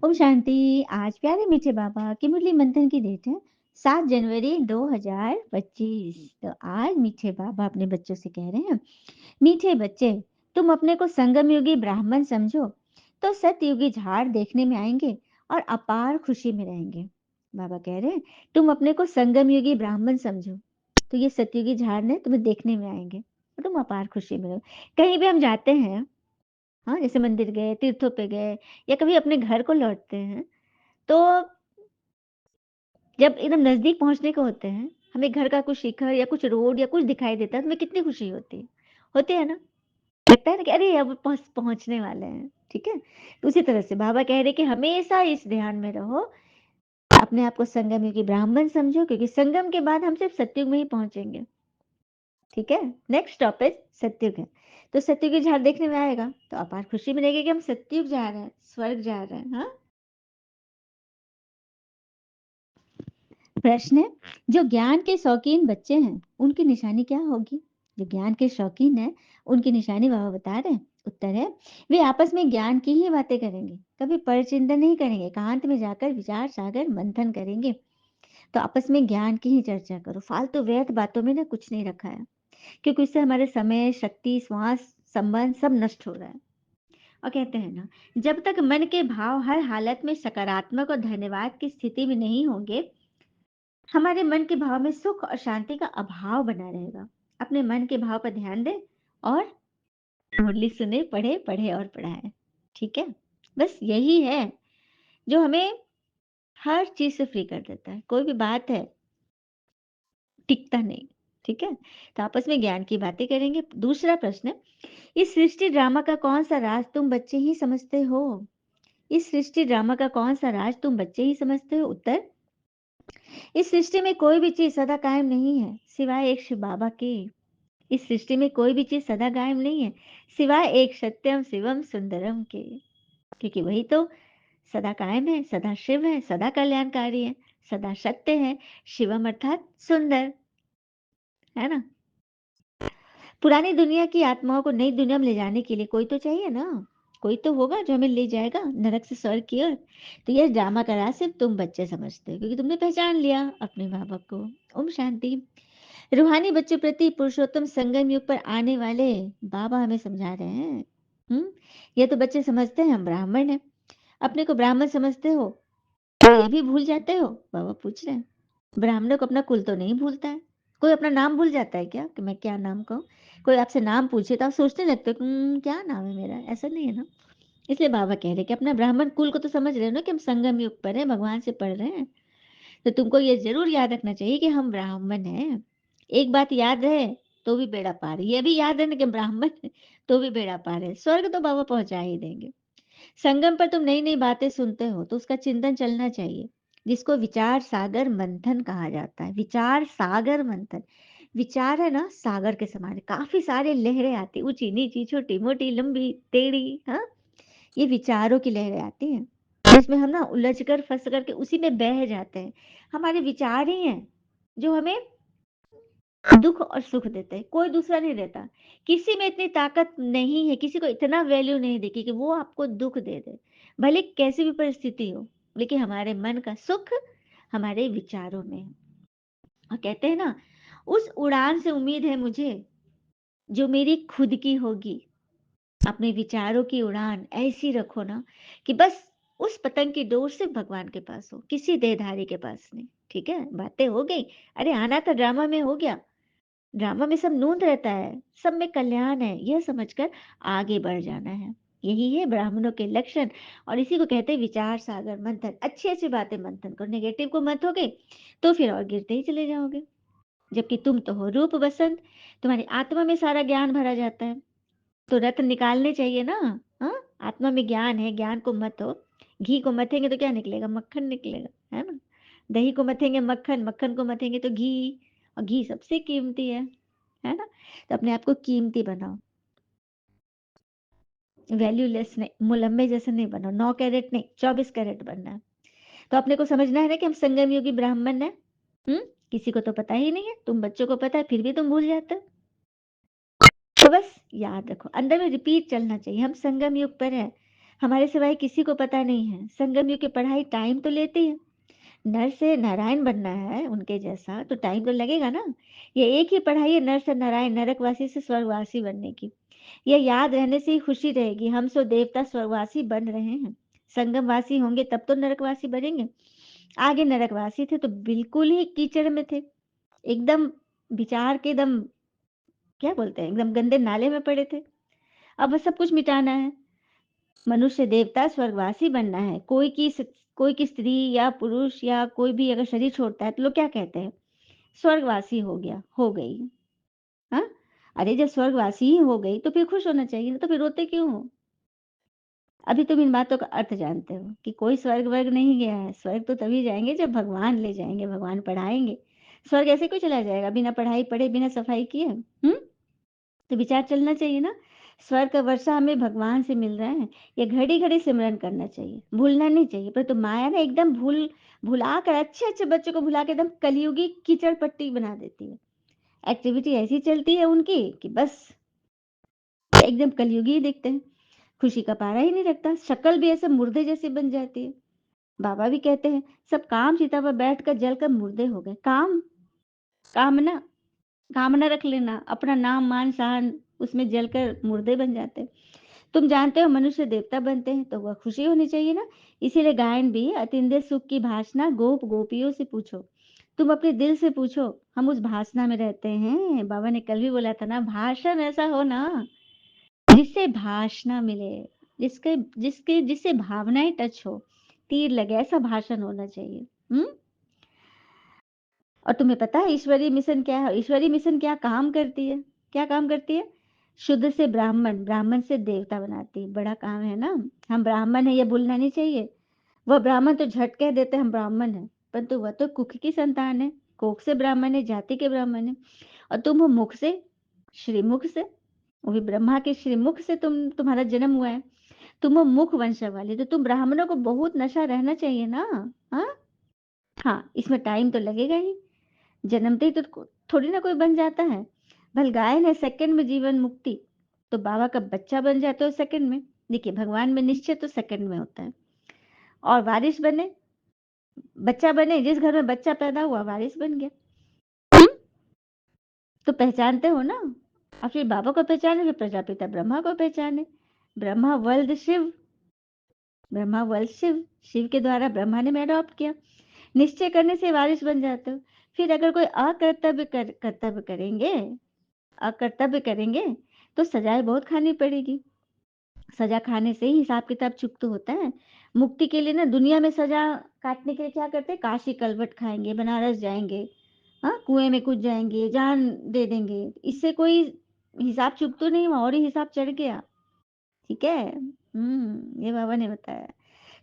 ओम शांति। आज प्यारे मीठे बाबा की मुरली मंथन की डेट है 7 जनवरी 2025। तो आज मीठे बाबा अपने बच्चों से कह रहे हैं, मीठे बच्चे, तुम अपने को संगम युगी ब्राह्मण समझो तो सतयुगी झाड़ देखने में आएंगे और अपार खुशी में रहेंगे। बाबा कह रहे हैं, तुम अपने को संगम युगी ब्राह्मण समझो तो ये सतयुगी झाड़ ने तुम्हें देखने में आएंगे और तुम अपार खुशी में रहो। कहीं भी हम जाते हैं, हाँ, जैसे मंदिर गए, तीर्थों पे गए या कभी अपने घर को लौटते हैं, तो जब एकदम नजदीक पहुंचने को होते हैं, हमें घर का कुछ शिखर या कुछ रोड या कुछ दिखाई देता है तो हमें कितनी खुशी होती है ना। लगता है ना कि अरे अब पहुंचने वाले हैं। ठीक है, तो उसी तरह से बाबा कह रहे कि हमेशा इस ध्यान में रहो, अपने आप को संगम युगी ब्राह्मण समझो, क्योंकि संगम के बाद हम सिर्फ सतयुग में ही पहुंचेंगे। ठीक है, नेक्स्ट स्टॉपेज सतयुग है। तो सतयुग की झाड़ देखने में आएगा तो अपार खुशी मिलेगी कि हम सतयुग जा रहे हैं, स्वर्ग जा रहे हैं। हाँ, प्रश्न है, जो ज्ञान के शौकीन बच्चे हैं उनकी निशानी क्या होगी? जो ज्ञान के शौकीन है उनकी निशानी बाबा बता रहे हैं। उत्तर है, वे आपस में ज्ञान की ही बातें करेंगे, कभी परचिंतन नहीं करेंगे, एकांत में जाकर विचार सागर मंथन करेंगे। तो आपस में ज्ञान की ही चर्चा करो, फालतू व्यर्थ बातों में ना कुछ नहीं रखा है, क्योंकि इससे हमारे समय, शक्ति, श्वास, संबंध सब नष्ट हो रहा है। और कहते हैं ना, जब तक मन के भाव हर हालत में सकारात्मक और धन्यवाद की स्थिति में नहीं होंगे, हमारे मन के भाव में सुख और शांति का अभाव बना रहेगा। अपने मन के भाव पर ध्यान दें और मुरली सुने, पढ़े पढ़े और पढ़ाए। ठीक है, बस यही है जो हमें हर चीज से फ्री कर देता है। कोई भी बात है, टिकता नहीं। ठीक है, तो आपस में ज्ञान की बातें करेंगे। दूसरा प्रश्न, इस सृष्टि ड्रामा का कौन सा राज तुम बच्चे ही समझते हो? इस सृष्टि ड्रामा का कौन सा राज तुम बच्चे ही समझते हो? उत्तर, इस सृष्टि में कोई भी चीज सदा कायम नहीं है सिवाय एक शिव बाबा के। इस सृष्टि में कोई भी चीज सदा कायम नहीं है सिवाय एक सत्यम शिवम सुंदरम के, क्योंकि वही तो सदा कायम है, सदा शिव है, सदा कल्याणकारी है, सदा सत्य है। शिवम अर्थात सुंदर, है ना। पुरानी दुनिया की आत्माओं को नई दुनिया में ले जाने के लिए कोई तो चाहिए ना, कोई तो होगा जो हमें ले जाएगा नरक से स्वर्ग की ओर। तो यह ड्रामा का राज सिर्फ तुम बच्चे समझते हो, क्योंकि तुमने पहचान लिया अपने माँ बाप को। ओम शांति। रूहानी बच्चों प्रति पुरुषोत्तम संगम युग पर आने वाले बाबा हमें समझा रहे हैं। ये तो बच्चे समझते हैं हम ब्राह्मण हैं, अपने को ब्राह्मण समझते हो तो ये भी भूल जाते हो? बाबा पूछ रहे हैं। ब्राह्मणों को अपना कुल तो नहीं भूलता है। कोई अपना नाम भूल जाता है क्या, कि मैं क्या नाम कहूँ? कोई आपसे नाम पूछे तो आप सोचने लगते हो क्या नाम है मेरा? ऐसा नहीं है ना। इसलिए बाबा कह रहे कि अपना ब्राह्मण कुल को तो समझ रहे हो ना, कि हम संगम युग पर हैं, भगवान से पढ़ रहे हैं। तो तुमको ये जरूर याद रखना चाहिए कि हम ब्राह्मण हैं। एक बात याद रहे तो भी बेड़ा पार है। ये भी याद रहे कि ब्राह्मण है, तो भी बेड़ा पार है, स्वर्ग तो बाबा पहुंचा ही देंगे। संगम पर तुम नई नई बातें सुनते हो तो उसका चिंतन चलना चाहिए, जिसको विचार सागर मंथन कहा जाता है। विचार सागर मंथन, विचार है ना सागर के समान, काफी सारे लहरें आती, ऊंची नीची छोटी मोटी लंबी टेढ़ी। हाँ, ये विचारों की लहरें आती हैं, जिसमें हम ना उलझ कर फंस करके उसी में बह जाते हैं। हमारे विचार ही हैं जो हमें दुख और सुख देते हैं, कोई दूसरा नहीं देता। किसी में इतनी ताकत नहीं है, किसी को इतना वैल्यू नहीं देखी कि वो आपको दुख दे दे, भले कैसी भी परिस्थिति हो। लेकिन हमारे मन का सुख हमारे विचारों में है। और कहते हैं ना, उस उड़ान से उम्मीद है मुझे जो मेरी खुद की होगी। अपने विचारों की उड़ान ऐसी रखो ना कि बस उस पतंग की डोर सिर्फ भगवान के पास हो, किसी देहधारी के पास नहीं। ठीक है, बातें हो गई। अरे आना था ड्रामा में हो गया, ड्रामा में सब नूंद रहता है, सब में कल्याण है, यह समझकर आगे बढ़ जाना है। यही है ब्राह्मणों के लक्षण। और इसी को कहते हैं विचार सागर मंथन। अच्छी अच्छी बातें मंथन करो, नेगेटिव को मत होगे तो फिर और गिरते ही चले जाओगे। जबकि तुम तो हो रूप बसंत, तुम्हारी आत्मा में सारा ज्ञान भरा जाता है, तो रत्न निकालने चाहिए ना। हाँ, आत्मा में ज्ञान है, ज्ञान को मत हो। घी को मथेंगे तो क्या निकलेगा? मक्खन निकलेगा, है ना। दही को मथेंगे मक्खन, मक्खन को मथेंगे तो घी, और घी सबसे कीमती है ना। तो अपने आप को कीमती बनाओ, वैल्यूलेस नहीं, मुलम्मे जैसे नहीं बनो। 9 कैरेट नहीं, 24 कैरेट बनना है। तो अपने को समझना है ना कि हम संगम युगी ब्राह्मण है। हम्म, किसी को तो पता ही नहीं है, तुम बच्चों को पता है फिर भी तुम भूल जाते हो। तो बस याद रखो, अंदर में रिपीट चलना चाहिए, हम संगम युग पर है, हमारे सिवाय किसी को पता नहीं है। संगम युग की पढ़ाई टाइम तो लेती है। नर से नारायण बनना है उनके जैसा तो टाइम तो लगेगा ना। ये एक ही पढ़ाई है नर से नारायण नरकवासी से स्वर्गवासी बनने की। यह याद रहने से ही खुशी रहेगी हम सो देवता स्वर्गवासी बन रहे हैं। संगमवासी होंगे तब तो नरकवासी बनेंगे। आगे नरकवासी थे तो बिल्कुल ही कीचड़ में थे। एकदम विचार के एकदम क्या बोलते हैं एकदम गंदे नाले में पड़े थे। अब बस सब कुछ मिटाना है। मनुष्य देवता स्वर्गवासी बनना है। कोई की स्त्री या पुरुष या कोई भी अगर शरीर छोड़ता है तो लोग क्या कहते हैं? स्वर्गवासी हो गया, हो गई। हाँ? अरे जब स्वर्गवासी ही हो गई तो फिर खुश होना चाहिए ना, तो फिर रोते क्यों हो? अभी तुम इन बातों का अर्थ जानते हो कि कोई स्वर्ग वर्ग नहीं गया है। स्वर्ग तो तभी जाएंगे जब भगवान ले जाएंगे, भगवान पढ़ाएंगे। स्वर्ग ऐसे क्यों चला जाएगा बिना पढ़ाई पढ़े, बिना सफाई किए? तो विचार चलना चाहिए ना। स्वर्ग का वर्षा हमें भगवान से मिल रहा है। ये घड़ी घड़ी सिमरन करना चाहिए, भूलना नहीं चाहिए। पर तो माया ना एकदम भुला कर अच्छे अच्छे बच्चों को भुला के एकदम कलयुगी कीचड़ पट्टी बना देती है। एक्टिविटी ऐसी चलती है उनकी कि बस एकदम कलयुगी ही दिखते हैं। खुशी का पारा ही नहीं रखता, शक्ल भी ऐसे मुर्दे जैसी बन जाती है। बाबा भी कहते हैं सब काम चिता पर बैठ कर जल कर मुर्दे हो गए। कामना कामना रख लेना, अपना नाम मान शान उसमें जलकर मुर्दे बन जाते हैं। तुम जानते हो मनुष्य देवता बनते हैं तो वह खुशी होनी चाहिए ना। इसीलिए गायन भी अतिंद्रिय सुख की भाषणा गोप गोपियों से पूछो। तुम अपने दिल से पूछो। हम उस भाषणा में रहते हैं। बाबा ने कल भी बोला था ना, भाषण ऐसा हो ना जिससे भाषणा मिले, जिसके जिसके जिससे भावनाएं टच हो, तीर लगे, ऐसा भाषण होना चाहिए। हम्म। और तुम्हें पता है ईश्वरीय मिशन क्या है? ईश्वरीय मिशन क्या काम करती है? क्या काम करती है? शुद्ध से ब्राह्मण, ब्राह्मण से देवता बनाती है। बड़ा काम है ना। हम ब्राह्मण है ये भूलना नहीं चाहिए। वह ब्राह्मण तो झट कह देते हम ब्राह्मण है, परंतु वह तो कुख की संतान है। कोख से ब्राह्मण है, जाति के ब्राह्मण है। और तुम हो मुख से, श्रीमुख से। वो भी ब्रह्मा के श्रीमुख से तुम्हारा जन्म हुआ है। तुम हो मुख वंश वाली, तो तुम ब्राह्मणों को बहुत नशा रहना चाहिए ना। हाँ। हाँ, इसमें टाइम तो लगेगा ही। जन्मते ही तो थोड़ी ना कोई बन जाता है। भल गायन है सेकंड में जीवन मुक्ति, तो बाबा का बच्चा बन जाते हो सेकंड में। देखिए भगवान में निश्चय तो सेकंड में होता है। और वारिस बने, बच्चा बने, जिस घर में बच्चा पैदा हुआ वारिस बन गया। हम्म? तो पहचानते हो ना। और फिर बाबा को पहचाने, फिर प्रजापिता ब्रह्मा को पहचाने। ब्रह्मा वल्द शिव, ब्रह्मा वल्द शिव, शिव के द्वारा ब्रह्मा ने अडॉप्ट किया। निश्चय करने से वारिस बन जाते हो। फिर अगर कोई कर्तव्य करेंगे, अकर्तव्य करेंगे तो सजाएं बहुत खानी पड़ेगी। सजा खाने से ही हिसाब किताब चुकता होता है। मुक्ति के लिए ना दुनिया में सजा काटने के लिए क्या करते हैं? काशी कलवट खाएंगे, बनारस जाएंगे, हाँ कुएं में कूद जाएंगे, जान दे देंगे। इससे कोई हिसाब चुकतो नहीं, और ही हिसाब चढ़ गया। ठीक है। ये बाबा ने बताया।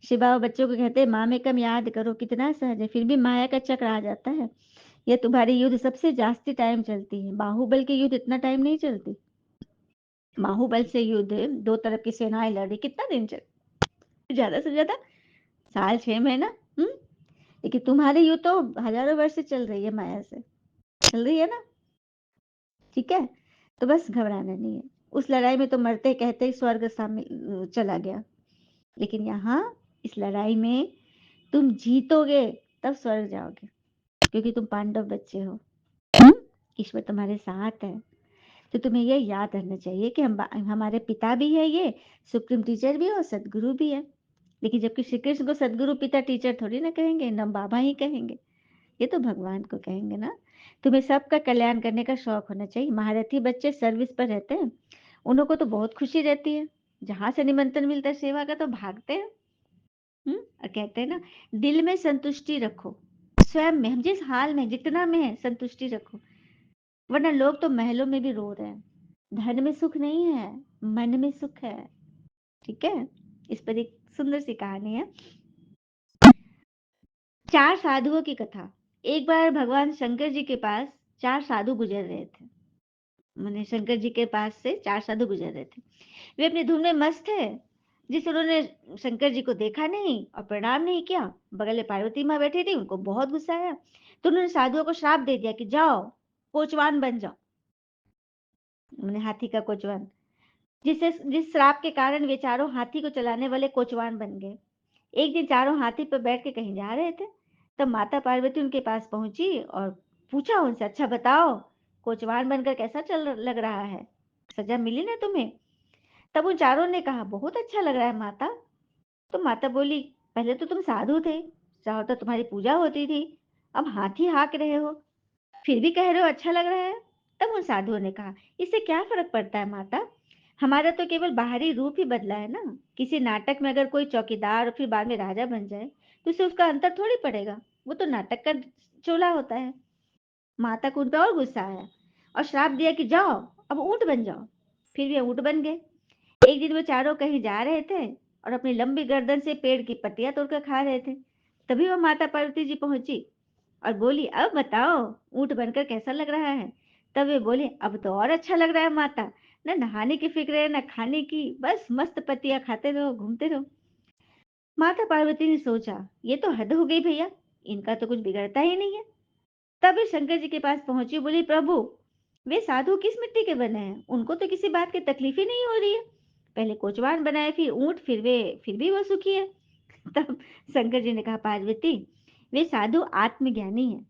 शिव बाबा बच्चों को कहते हैं माँ में कम याद करो, कितना सहज है, फिर भी माया का चक्र आ जाता है। ये तुम्हारी युद्ध सबसे जास्ती टाइम चलती है। बाहुबल की युद्ध इतना टाइम नहीं चलती। बाहुबल से युद्ध दो तरफ की सेनाएं लड़ी, कितना दिन चल, ज्यादा से ज्यादा साल 6 महीना। हम्म। लेकिन तुम्हारी युद्ध तो हजारों वर्ष से चल रही है, माया से चल रही है ना। ठीक है। तो बस घबराना नहीं है। उस लड़ाई में तो मरते कहते ही स्वर्ग शामिल चला गया। लेकिन यहाँ इस लड़ाई में तुम जीतोगे तब स्वर्ग जाओगे, क्योंकि तुम पांडव बच्चे हो। हम्म? ईश्वर तुम्हारे साथ है। तो तुम्हें ये याद रहना चाहिए कि हमारे पिता भी है, ये सुप्रीम टीचर भी है और सदगुरु भी है। लेकिन जबकि श्री कृष्ण को सदगुरु पिता टीचर थोड़ी ना कहेंगे, न बाबा ही कहेंगे। ये तो भगवान को कहेंगे ना। तुम्हें सबका कल्याण करने का शौक होना चाहिए। महारथी बच्चे सर्विस पर रहते हैं, उनको तो बहुत खुशी रहती है। जहां से निमंत्रण मिलता है सेवा का तो भागते हैं। और कहते हैं ना, दिल में संतुष्टि रखो। स्वयं में, हम जिस हाल में जितना में है संतुष्टि रखो, वरना लोग तो महलों में भी रो रहे हैं। धन में सुख नहीं है, मन में सुख है। ठीक है। इस पर एक सुंदर सी कहानी है। चार साधुओं की कथा। एक बार भगवान शंकर जी के पास चार साधु गुजर रहे थे। मैंने शंकर जी के पास से चार साधु गुजर रहे थे। वे अपनी धुन में मस्त थे। जिस उन्होंने शंकर जी को देखा नहीं और प्रणाम नहीं किया। बगल में पार्वती माँ बैठी थी, उनको बहुत गुस्सा आया। तो उन्होंने साधुओं को श्राप दे दिया कि जाओ कोचवान बन जाओ। मैंने हाथी का कोचवान। जिस श्राप के कारण वे चारों हाथी को चलाने वाले कोचवान बन गए। एक दिन चारों हाथी पर बैठ के कहीं जा रहे थे, तब माता पार्वती उनके पास पहुंची और पूछा उनसे, अच्छा बताओ, कोचवान बनकर कैसा चल लग रहा है? सजा मिली ना तुम्हें? तब उन चारों ने कहा, बहुत अच्छा लग रहा है माता। तो माता बोली, पहले तो तुम साधु थे, चाहो तो तुम्हारी पूजा होती थी, अब हाथी हाँक रहे हो, फिर भी कह रहे हो अच्छा लग रहा है। तब उन साधुओं ने कहा, इससे क्या फर्क पड़ता है माता, हमारा तो केवल बाहरी रूप ही बदला है ना। किसी नाटक में अगर कोई चौकीदार और फिर बाद में राजा बन जाए तो उससे उसका अंतर थोड़ी पड़ेगा, वो तो नाटक का चोला होता है। माता को उन पर और गुस्सा आया और श्राप दिया कि जाओ, अब ऊंट बन जाओ। फिर वे ऊंट बन गए। एक दिन वो चारों कहीं जा रहे थे और अपनी लंबी गर्दन से पेड़ की पत्तियां तोड़कर खा रहे थे। तभी वह माता पार्वती जी पहुंची और बोली, अब बताओ, ऊंट बनकर कैसा लग रहा है? तब वे बोले, अब तो और अच्छा लग रहा है माता, न नहाने की फिक्र है न खाने की, बस मस्त पत्तियां खाते रहो, घूमते रहो। माता पार्वती ने सोचा, ये तो हद हो गई भैया, इनका तो कुछ बिगड़ता ही नहीं है। तब वे शंकर जी के पास पहुंची, बोली, प्रभु, वे साधु किस मिट्टी के बने हैं, उनको तो किसी बात की तकलीफ ही नहीं हो रही है। पहले कोचवान बनाए, फिर ऊंट, फिर भी वो सुखी है। तब शंकर जी ने कहा, पार्वती, वे साधु आत्मज्ञानी हैं,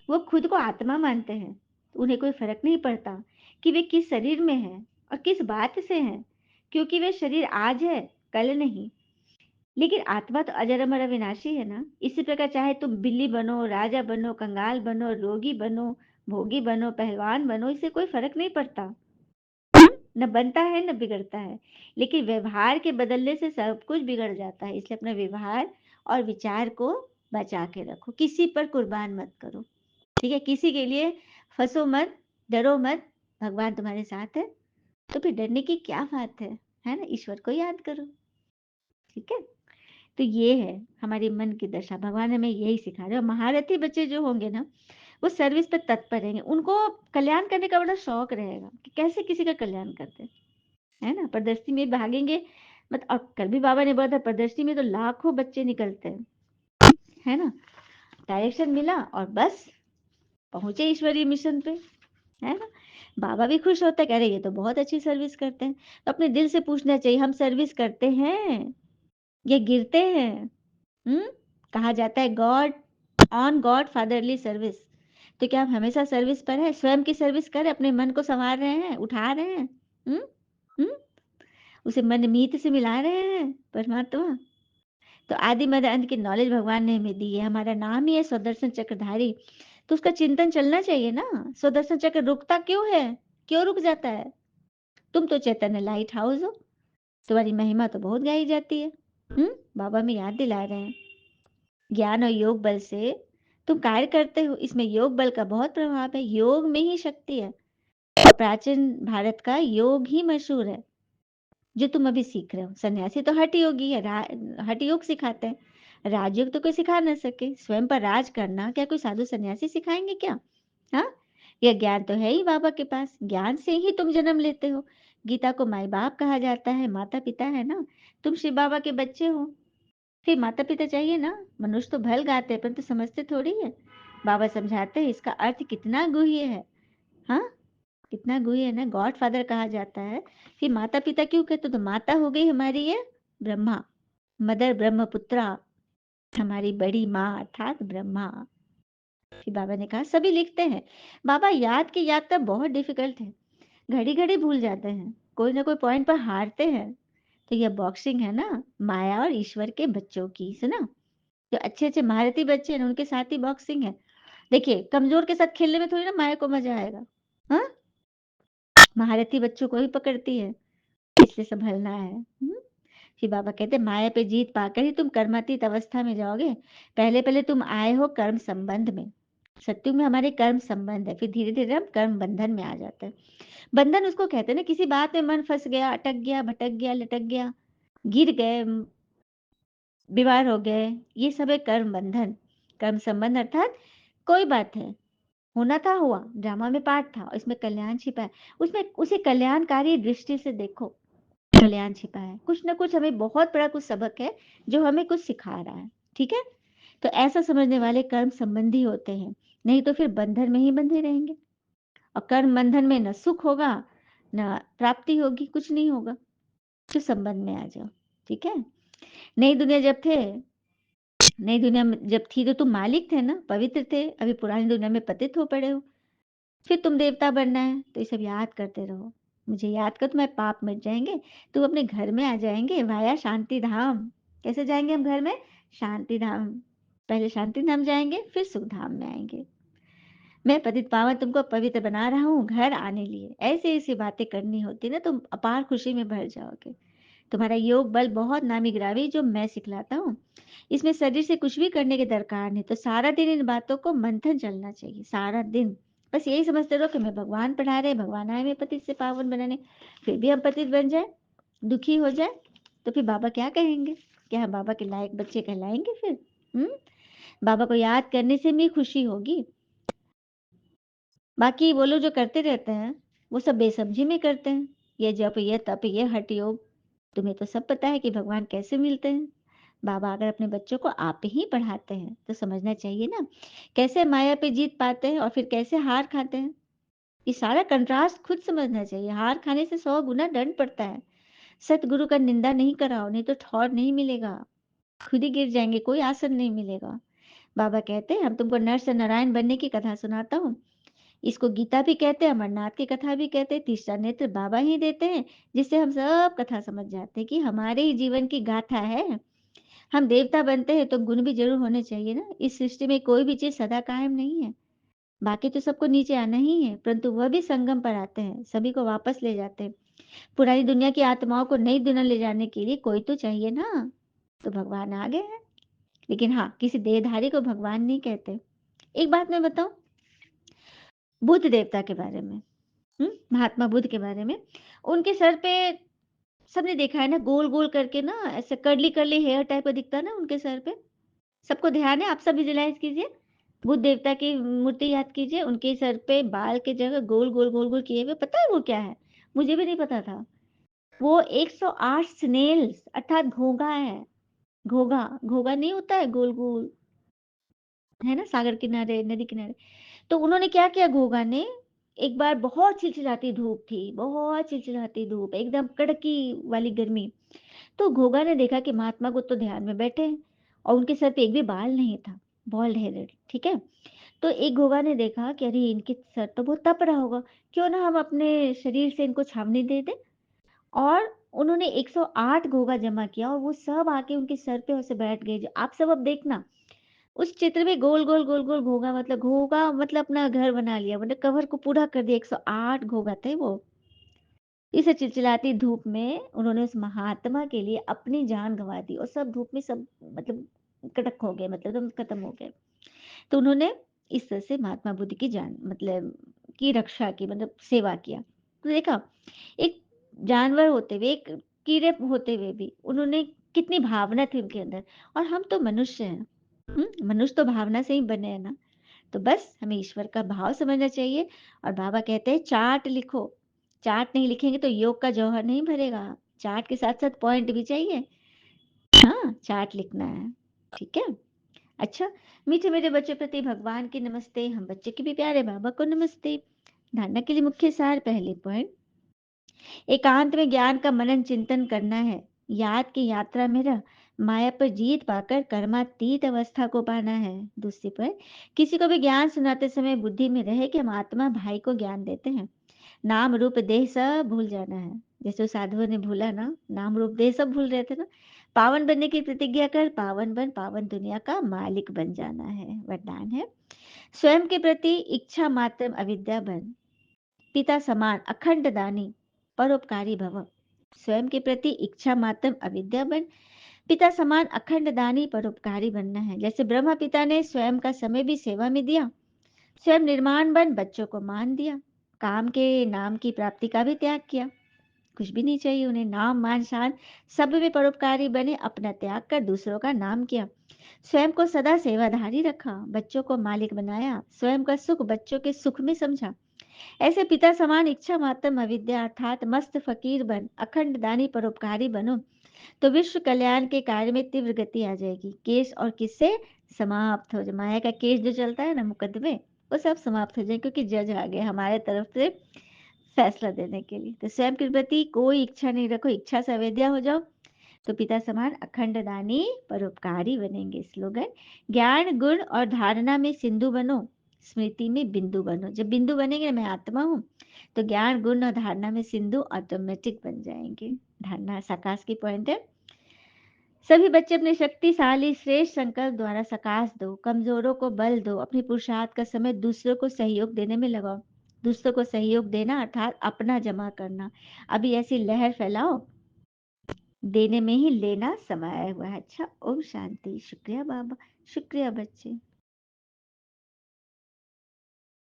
वो खुद को आत्मा मानते हैं। उन्हें कोई फर्क नहीं पड़ता कि वे किस शरीर में हैं और किस बात से हैं, क्योंकि वे शरीर आज है, कल नहीं। लेकिन आत्मा तो अजर अमर अविनाशी है ना। इसी प्रकार चाहे तुम बिल्ली बनो, राजा बनो, कंगाल बनो, रोगी बनो, भोगी बनो, पहलवान बनो, इससे कोई फर्क नहीं पड़ता। न बनता है न बिगड़ता है, लेकिन व्यवहार के बदलने से सब कुछ बिगड़ जाता है। इसलिए अपना व्यवहार और विचार को बचा के रखो, किसी पर कुर्बान मत करो। ठीक है, किसी के लिए फंसो मत, डरो मत, भगवान तुम्हारे साथ है, तो फिर डरने की क्या बात है ना? ईश्वर को याद करो। ठीक है, तो ये है हमारी मन की दशा, भगवान हमें यही सिखा रहे हैं। और महारथी बच्चे जो होंगे ना, वो सर्विस पे तत्पर रहेंगे, उनको कल्याण करने का बड़ा शौक रहेगा कि कैसे किसी का कल्याण करते है ना। प्रदर्शनी में भागेंगे, मत, और कल भी बाबा ने बोला था, प्रदर्शनी में तो लाखों बच्चे निकलते हैं, है ना। डायरेक्शन मिला और बस पहुंचे ईश्वरीय मिशन पे, है ना। बाबा भी खुश होता है, कह रहे ये तो बहुत अच्छी सर्विस करते हैं। तो अपने दिल से पूछना चाहिए, हम सर्विस करते हैं या गिरते हैं? हम्म, कहा जाता है God on God fatherly service. तो क्या हम हमेशा सर्विस पर है? स्वयं की सर्विस करें, अपने मन को संवार रहे हैं, उठा रहे हैं, हम्म हम्म उसे मन मीत से मिला रहे हैं परमात्मा। तो आदि मध्य अंत की नॉलेज भगवान ने हमें दी है, हमारा नाम ही है सुदर्शन चक्रधारी, तो उसका चिंतन चलना चाहिए ना। सुदर्शन चक्र रुकता क्यों है? क्यों रुक जाता है? तुम तो चैतन्य लाइट हाउस हो, तुम्हारी महिमा तो बहुत गाई जाती है। बाबा में याद दिला रहे हैं, ज्ञान और योग बल से तुम कार्य करते हो, इसमें योग बल का बहुत प्रभाव है, योग में ही शक्ति है। और प्राचीन भारत का योग ही मशहूर है, जो तुम अभी सीख रहे हो। सन्यासी तो हठ योगी है, हठ योग सिखाते हैं, राजयोग तो कोई सिखा ना सके। स्वयं पर राज करना क्या कोई साधु सन्यासी सिखाएंगे क्या? हाँ, यह ज्ञान तो है ही बाबा के पास, ज्ञान से ही तुम जन्म लेते हो। गीता को माई बाप कहा जाता है, माता पिता है ना, तुम शिव बाबा के बच्चे हो। फिर माता पिता चाहिए ना। मनुष्य तो भल गाते हैं परंतु समझते थोड़ी है। बाबा समझाते हैं इसका अर्थ कितना गुह्य है। हाँ, कितना गुह्य है ना, गॉड फादर कहा जाता है। फिर माता पिता क्यों कहते? तो माता हो गई हमारी ये ब्रह्मा, मदर ब्रह्मपुत्रा, हमारी बड़ी माँ अर्थात ब्रह्मा। फिर बाबा ने कहा, सभी लिखते हैं बाबा, याद की यात्रा बहुत डिफिकल्ट है, घड़ी घड़ी भूल जाते हैं, कोई ना कोई पॉइंट पर हारते हैं। तो यह बॉक्सिंग है ना, माया और ईश्वर के बच्चों की, सुना। जो अच्छे अच्छे महारथी बच्चे हैं उनके साथ ही बॉक्सिंग है। देखिए, कमजोर के साथ खेलने में थोड़ी ना माया को मजा आएगा। हाँ, महारथी बच्चों को ही पकड़ती है, इसलिए संभलना है। फिर बाबा कहते, माया पे जीत पाकर ही तुम कर्मातीत अवस्था में जाओगे। पहले पहले तुम आए हो कर्म संबंध में, सत्युग में हमारे कर्म संबंध है, फिर धीरे धीरे हम कर्म बंधन में आ जाते हैं। बंधन उसको कहते हैं ना, किसी बात में मन फंस गया, अटक गया, भटक गया, लटक गया, गिर गए, बीमार हो गए, ये सब है कर्म बंधन। कर्म संबंध अर्थात कोई बात है, होना था हुआ, ड्रामा में पार्ट था, इसमें कल्याण छिपा है, उसमें उसे कल्याणकारी दृष्टि से देखो। कल्याण छिपा है, कुछ ना कुछ हमें बहुत बड़ा कुछ सबक है जो हमें कुछ सिखा रहा है। ठीक है, तो ऐसा समझने वाले कर्म संबंधी होते हैं, नहीं तो फिर बंधन में ही बंधे रहेंगे। और कर्म बंधन में न सुख होगा ना प्राप्ति होगी, कुछ नहीं होगा। तो संबंध में आ जाओ, ठीक है? नई दुनिया जब थे नई दुनिया में जब थी तो तुम मालिक थे ना, पवित्र थे, अभी पुरानी दुनिया में पतित हो पड़े हो। फिर तुम देवता बनना है, तो ये सब याद करते रहो। मुझे याद कर तुम्हारे पाप मिट जाएँगे, तुम अपने घर में आ जाएँगे वाया शांति धाम। कैसे जाएँगे हम घर में? शांति धाम। पहले शांति धाम जाएँगे, फिर सुख धाम में आएँगे। मैं पतित पावन तुमको पवित्र बना रहा हूँ घर आने लिए। ऐसी-ऐसी बातें करनी होती ना, तुम अपार खुशी में भर जाओगे। तुम्हारा योग बल बहुत नामी-गिरामी जो मैं सिखलाता हूँ। इसमें शरीर से कुछ भी करने की दरकार नहीं, तो सारा दिन इन बातों को मंथन चलना चाहिए, सारा दिन। बस यही समझते रहो कि मैं भगवान पढ़ा रहे, भगवान आए मैं पतित से पावन बनाने, फिर भी हम पतित बन जाए, दुखी हो जाए, तो फिर बाबा क्या कहेंगे? क्या हम बाबा के लायक बच्चे कहलाएँगे फिर? हुँ? बाबा को याद करने से भी खुशी होगी। बाकी वो लोग जो करते रहते हैं, वो सब बेसमझी में करते हैं। ये जप, ये तप, ये हठ योग, तुम्हें तो सब पता है कि भगवान कैसे मिलते हैं। बाबा अगर अपने बच्चों को आप ही पढ़ाते हैं, तो समझना चाहिए ना, कैसे माया पे जीत पाते हैं और फिर कैसे हार खाते हैं। ये सारा कंट्रास्ट खुद समझना चाहिए। हार खाने से 100 गुना दंड पड़ता है। सतगुरु का निंदा नहीं कराओ, नहीं तो ठौर नहीं मिलेगा। खुद ही गिर जाएँगे, कोई आसन नहीं मिलेगा। बाबा कहते हैं, हम तुमको नर से नारायण बनने की कथा सुनाता हूँ। इसको गीता भी कहते हैं, अमरनाथ की कथा भी कहते हैं, तीसरा नेत्र बाबा ही देते हैं, जिससे हम सब कथा समझ जाते हैं कि हमारे ही जीवन की गाथा है। हम देवता बनते हैं तो गुण भी ज़रूर होने चाहिए ना। इस सृष्टि में कोई भी चीज़ सदा कायम नहीं है। बाकी तो सबको नीचे आना ही है, परंतु वह भी संगम पर आते हैं, सभी को वापस ले जाते हैं। पुरानी दुनिया की आत्माओं को नई दुनिया ले जाने के लिए कोई तो चाहिए ना। तो भगवान आ गए हैं। लेकिन हाँ, किसी देहधारी को भगवान नहीं कहते। एक बात मैं बताऊँ, बुद्ध देवता के बारे में, महात्मा बुद्ध के बारे में। उनके सर पे सबने देखा है ना, गोल-गोल करके ना ऐसे कर्ली-कर्ली हेयर टाइप का दिखता है ना उनके सर पे। सबको ध्यान है, आप सब विजुअलाइज़ कीजिए। बुद्ध देवता की मूर्ति याद कीजिए, उनके सर पे बाल के जगह गोल-गोल, गोल-गोल किए हुए, पता है वो क्या है? मुझे भी नहीं पता था। वो 108 स्नेल्स अर्थात घोंघा है। घोंघा, घोंघा नहीं होता है गोल-गोल, है ना? सागर किनारे, नदी किनारे। तो उन्होंने क्या किया, घोंघा ने, एक बार बहुत चिलचिलाती धूप थी, बहुत चिलचिलाती धूप, एकदम कड़की वाली गर्मी। तो घोंघा ने देखा कि महात्मा बुद्ध तो ध्यान में बैठे हैं और उनके सर पे एक भी बाल नहीं था, बॉल्ड हेडेड, ठीक है। तो एक घोंघा ने देखा कि अरे इनके सर तो बहुत तप रहा होगा, क्यों ना हम अपने शरीर से इनको छावनी दे दें। और उन्होंने 108 घोंघा जमा किया और वो सब आके उनके सर पे ऐसे बैठ गए। जो आप सब अब देखना, उस चित्र में गोल गोल गोल गोल घोंघा मतलब अपना घर बना लिया, मतलब कवर को पूरा कर दिया। 108 घोंघा थे वो। इस चिलचिलाती धूप में उन्होंने उस महात्मा के लिए अपनी जान गंवा दी और सब धूप में सब मतलब कटक हो गए, मतलब एकदम खत्म हो गए। तो उन्होंने इस तरह से महात्मा बुद्ध की जान मतलब की रक्षा की, मतलब सेवा किया। तो देखा, एक जानवर होते हुए, एक कीड़े होते हुए भी उन्होंने कितनी भावना थी उनके अंदर। और हम तो मनुष्य हैं, मनुष्य तो भावना से ही बने हैं ना। तो बस हमें ईश्वर का भाव समझना चाहिए। और बाबा कहते हैं चार्ट लिखो, चार्ट नहीं लिखेंगे तो योग का जौहर नहीं भरेगा। चार्ट के साथ साथ पॉइंट भी चाहिए। हाँ, चार्ट लिखना है, ठीक है। अच्छा, मीठे मेरे बच्चों प्रति भगवान की नमस्ते, हम बच्चे के भी प्यारे बाबा को नमस्ते। धारणा के लिए मुख्य सार, पहले पॉइंट, एकांत में ज्ञान का मनन चिंतन करना है। याद की यात्रा में रह माया पर जीत पाकर कर्मातीत अवस्था को पाना है। दूसरी पॉइंट, किसी को भी ज्ञान सुनाते समय बुद्धि में रहे कि हम आत्मा भाई को ज्ञान देते हैं। नाम रूप देह सब भूल जाना है। जैसे उस साधुओं ने भूला ना, नाम रूप देह सब भूल रहे थे ना। पावन बनने की प्रतिज्ञा कर, पावन बन, पावन दुनिया का मालिक बन जाना है। वरदान है, स्वयं के प्रति इच्छा मात्र अविद्या बन, पिता समान अखंड दानी परोपकारी भव। स्वयं के प्रति इच्छा मात्र अविद्या बन, पिता समान अखंड दानी परोपकारी बनना है। जैसे ब्रह्मा पिता ने स्वयं का समय भी सेवा में दिया, स्वयं निर्माण बन बच्चों को मान दिया, काम के नाम की प्राप्ति का भी त्याग किया, कुछ भी नहीं चाहिए उन्हें, नाम मान शान सब में परोपकारी बने, अपना त्याग कर दूसरों का नाम किया, स्वयं को सदा सेवाधारी रखा, बच्चों को मालिक बनाया, स्वयं का सुख बच्चों के सुख में समझा। ऐसे पिता समान इच्छा मात्रम अविद्या अर्थात मस्त फकीर बन, अखंड दानी परोपकारी बनो, तो विश्व कल्याण के कार्य में तीव्र गति आ जाएगी। केस और किससे समाप्त हो जाए, माया का केस जो चलता है ना मुकदमे, वो सब समाप्त हो जाए, क्योंकि जज आ गए हमारे तरफ से। फैसला देने के लिए। तो स्वयं के प्रति कोई इच्छा नहीं रखो, इच्छा से अवेद्या हो जाओ, तो पिता समान अखंड दानी परोपकारी बनेंगे। स्लोगन, ज्ञान गुण और धारणा में सिंधु बनो, स्मृति में बिंदु बनो। जब बिंदु बनेंगे ना, मैं आत्मा हूँ, तो ज्ञान गुण और धारणा में सिंधु ऑटोमेटिक बन जाएंगे। धारणा साकाश की पॉइंट है, सभी बच्चे अपने शक्तिशाली श्रेष्ठ संकल्प द्वारा सकाश दो, कमजोरों को बल दो, अपनी पुरुषार्थ का समय दूसरों को सहयोग देने में लगाओ। दूसरों को सहयोग देना अर्थात अपना जमा करना। अभी ऐसी लहर फैलाओ, देने में ही लेना समाया हुआ है। अच्छा, ओम शांति। शुक्रिया बाबा, शुक्रिया बच्चे।